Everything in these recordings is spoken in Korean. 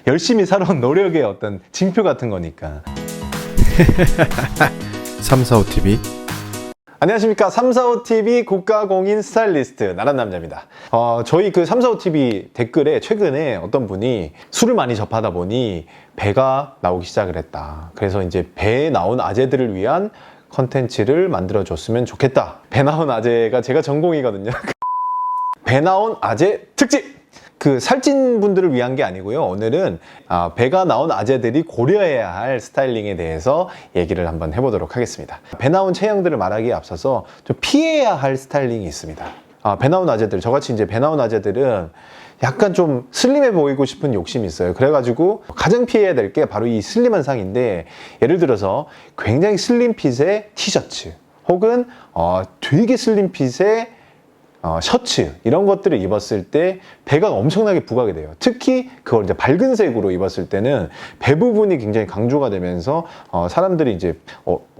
열심히 살아온 노력의 어떤 징표 같은 거니까. 345TV 안녕하십니까. 345TV 국가공인 스타일리스트 나란남자입니다. 저희 그 345TV 댓글에 최근에 어떤 분이 술을 많이 접하다 보니 배가 나오기 시작을 했다. 그래서 이제 배에 나온 아재들을 위한 컨텐츠를 만들어줬으면 좋겠다. 배 나온 아재가 제가 전공이거든요. 배 나온 아재 특집! 그 살찐 분들을 위한 게 아니고요. 오늘은 배가 나온 아재들이 고려해야 할 스타일링에 대해서 얘기를 한번 해보도록 하겠습니다. 배 나온 체형들을 말하기에 앞서서 좀 피해야 할 스타일링이 있습니다. 배 나온 아재들, 저같이 이제 배 나온 아재들은 약간 좀 슬림해 보이고 싶은 욕심이 있어요. 그래가지고 가장 피해야 될 게 바로 이 슬림한 상인데, 예를 들어서 굉장히 슬림 핏의 티셔츠 혹은 되게 슬림 핏의 셔츠, 이런 것들을 입었을 때 배가 엄청나게 부각이 돼요. 특히 그걸 이제 밝은 색으로 입었을 때는 배 부분이 굉장히 강조가 되면서 사람들이 이제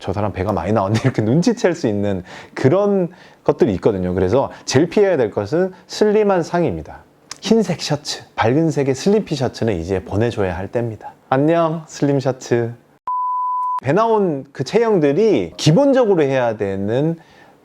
저 사람 배가 많이 나왔네 이렇게 눈치챌 수 있는 그런 것들이 있거든요. 그래서 제일 피해야 될 것은 슬림한 상의입니다. 흰색 셔츠, 밝은 색의 슬림핏 셔츠는 이제 보내줘야 할 때입니다. 안녕, 슬림 셔츠. 배 나온 그 체형들이 기본적으로 해야 되는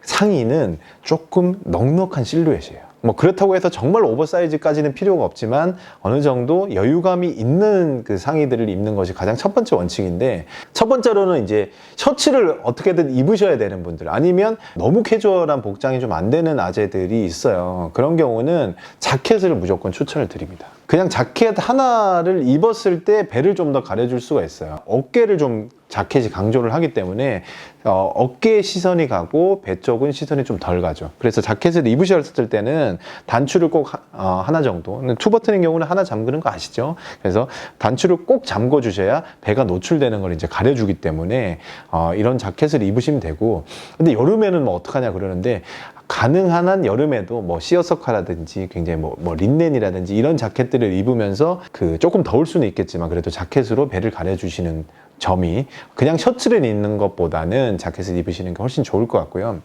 상의는 조금 넉넉한 실루엣이에요. 뭐 그렇다고 해서 정말 오버사이즈까지는 필요가 없지만 어느 정도 여유감이 있는 그 상의들을 입는 것이 가장 첫 번째 원칙인데, 첫 번째로는 이제 셔츠를 어떻게든 입으셔야 되는 분들, 아니면 너무 캐주얼한 복장이 좀 안 되는 아재들이 있어요. 그런 경우는 자켓을 무조건 추천을 드립니다. 그냥 자켓 하나를 입었을 때 배를 좀 더 가려줄 수가 있어요. 어깨를 좀 자켓이 강조를 하기 때문에 어깨에 시선이 가고 배 쪽은 시선이 좀 덜 가죠. 그래서 자켓을 입으셨을 때는 단추를 꼭 하나 정도, 투버튼인 경우는 하나 잠그는 거 아시죠? 그래서 단추를 꼭 잠궈 주셔야 배가 노출되는 걸 이제 가려주기 때문에 이런 자켓을 입으시면 되고, 근데 여름에는 뭐 어떡하냐 그러는데, 가능한 한 여름에도 뭐 시어서카라든지 굉장히 뭐 린넨이라든지 이런 자켓들을 입으면서 그 조금 더울 수는 있겠지만 그래도 자켓으로 배를 가려주시는 점이, 그냥 셔츠를 입는 것보다는 자켓을 입으시는 게 훨씬 좋을 것 같고요.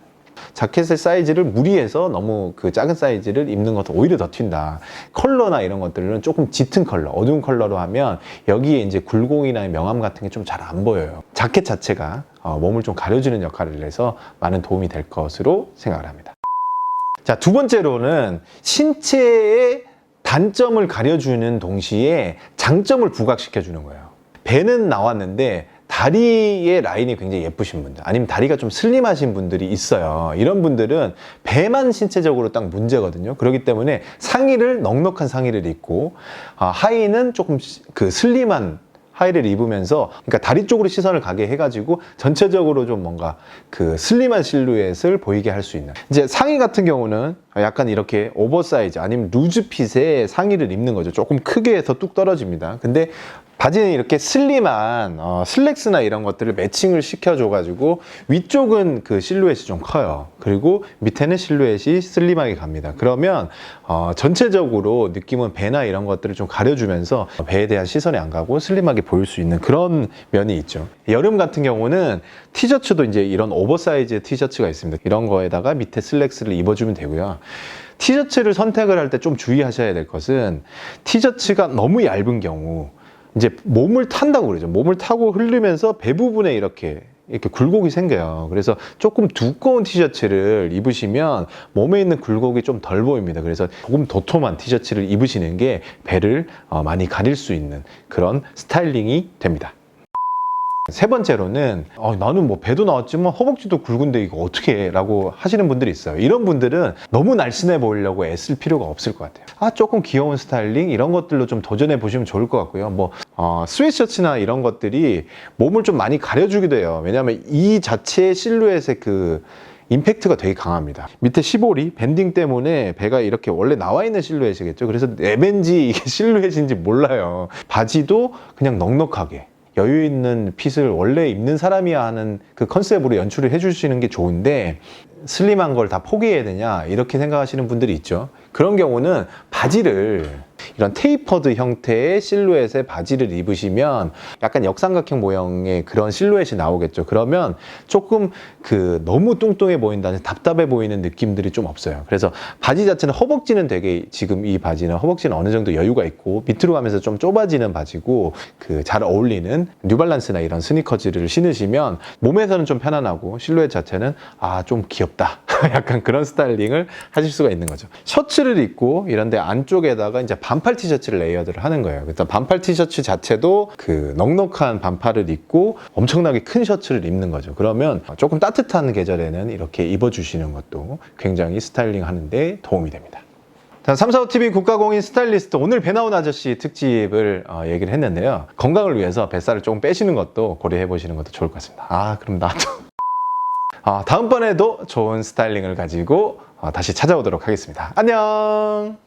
자켓의 사이즈를 무리해서 너무 그 작은 사이즈를 입는 것도 오히려 더 튄다. 컬러나 이런 것들은 조금 짙은 컬러, 어두운 컬러로 하면 여기에 이제 굴곡이나 명암 같은 게 좀 잘 안 보여요. 자켓 자체가 몸을 좀 가려주는 역할을 해서 많은 도움이 될 것으로 생각을 합니다. 자, 두 번째로는 신체의 단점을 가려주는 동시에 장점을 부각시켜주는 거예요. 배는 나왔는데 다리의 라인이 굉장히 예쁘신 분들, 아니면 다리가 좀 슬림하신 분들이 있어요. 이런 분들은 배만 신체적으로 딱 문제거든요. 그렇기 때문에 상의를 넉넉한 상의를 입고 하의는 조금 그 슬림한 하의를 입으면서, 그러니까 다리 쪽으로 시선을 가게 해가지고 전체적으로 좀 뭔가 그 슬림한 실루엣을 보이게 할 수 있는, 이제 상의 같은 경우는 약간 이렇게 오버사이즈 아니면 루즈핏의 상의를 입는 거죠. 조금 크게 해서 뚝 떨어집니다. 근데 바지는 이렇게 슬림한 슬랙스나 이런 것들을 매칭을 시켜줘가지고 위쪽은 그 실루엣이 좀 커요. 그리고 밑에는 실루엣이 슬림하게 갑니다. 그러면 전체적으로 느낌은 배나 이런 것들을 좀 가려주면서 배에 대한 시선이 안 가고 슬림하게 보일 수 있는 그런 면이 있죠. 여름 같은 경우는 티셔츠도 이제 이런 오버사이즈 티셔츠가 있습니다. 이런 거에다가 밑에 슬랙스를 입어주면 되고요. 티셔츠를 선택을 할 때 좀 주의하셔야 될 것은, 티셔츠가 너무 얇은 경우 이제 몸을 탄다고 그러죠. 몸을 타고 흐르면서 배 부분에 이렇게 굴곡이 생겨요. 그래서 조금 두꺼운 티셔츠를 입으시면 몸에 있는 굴곡이 좀 덜 보입니다. 그래서 조금 도톰한 티셔츠를 입으시는 게 배를 많이 가릴 수 있는 그런 스타일링이 됩니다. 세 번째로는 나는 뭐 배도 나왔지만 허벅지도 굵은데 이거 어떻게 해? 라고 하시는 분들이 있어요. 이런 분들은 너무 날씬해 보이려고 애쓸 필요가 없을 것 같아요. 조금 귀여운 스타일링 이런 것들로 좀 도전해 보시면 좋을 것 같고요. 뭐 스웨트셔츠나 이런 것들이 몸을 좀 많이 가려주기도 해요. 왜냐하면 이 자체의 실루엣의 그 임팩트가 되게 강합니다. 밑에 시보리, 밴딩 때문에 배가 이렇게 원래 나와 있는 실루엣이겠죠. 그래서 내벤지 이게 실루엣인지 몰라요. 바지도 그냥 넉넉하게 여유 있는 핏을 원래 입는 사람이야 하는 그 컨셉으로 연출을 해주시는 게 좋은데, 슬림한 걸 다 포기해야 되냐 이렇게 생각하시는 분들이 있죠. 그런 경우는 바지를 이런 테이퍼드 형태의 실루엣의 바지를 입으시면 약간 역삼각형 모형의 그런 실루엣이 나오겠죠. 그러면 조금 너무 뚱뚱해 보인다는 답답해 보이는 느낌들이 좀 없어요. 그래서 바지 자체는 허벅지는 되게 지금 이 바지는 허벅지는 어느 정도 여유가 있고 밑으로 가면서 좀 좁아지는 바지고 잘 어울리는 뉴발란스나 이런 스니커즈를 신으시면 몸에서는 좀 편안하고 실루엣 자체는 좀 귀엽다. 약간 그런 스타일링을 하실 수가 있는 거죠. 셔츠를 입고 이런데 안쪽에다가 이제 반팔 티셔츠를 레이어드를 하는 거예요. 그래서 반팔 티셔츠 자체도 넉넉한 반팔을 입고 엄청나게 큰 셔츠를 입는 거죠. 그러면 조금 따뜻한 계절에는 이렇게 입어주시는 것도 굉장히 스타일링 하는데 도움이 됩니다. 자, 345TV 국가공인 스타일리스트 오늘 배 나온 아저씨 특집을 얘기를 했는데요. 건강을 위해서 뱃살을 조금 빼시는 것도 고려해 보시는 것도 좋을 것 같습니다. 그럼 나도 다음번에도 좋은 스타일링을 가지고 다시 찾아오도록 하겠습니다. 안녕.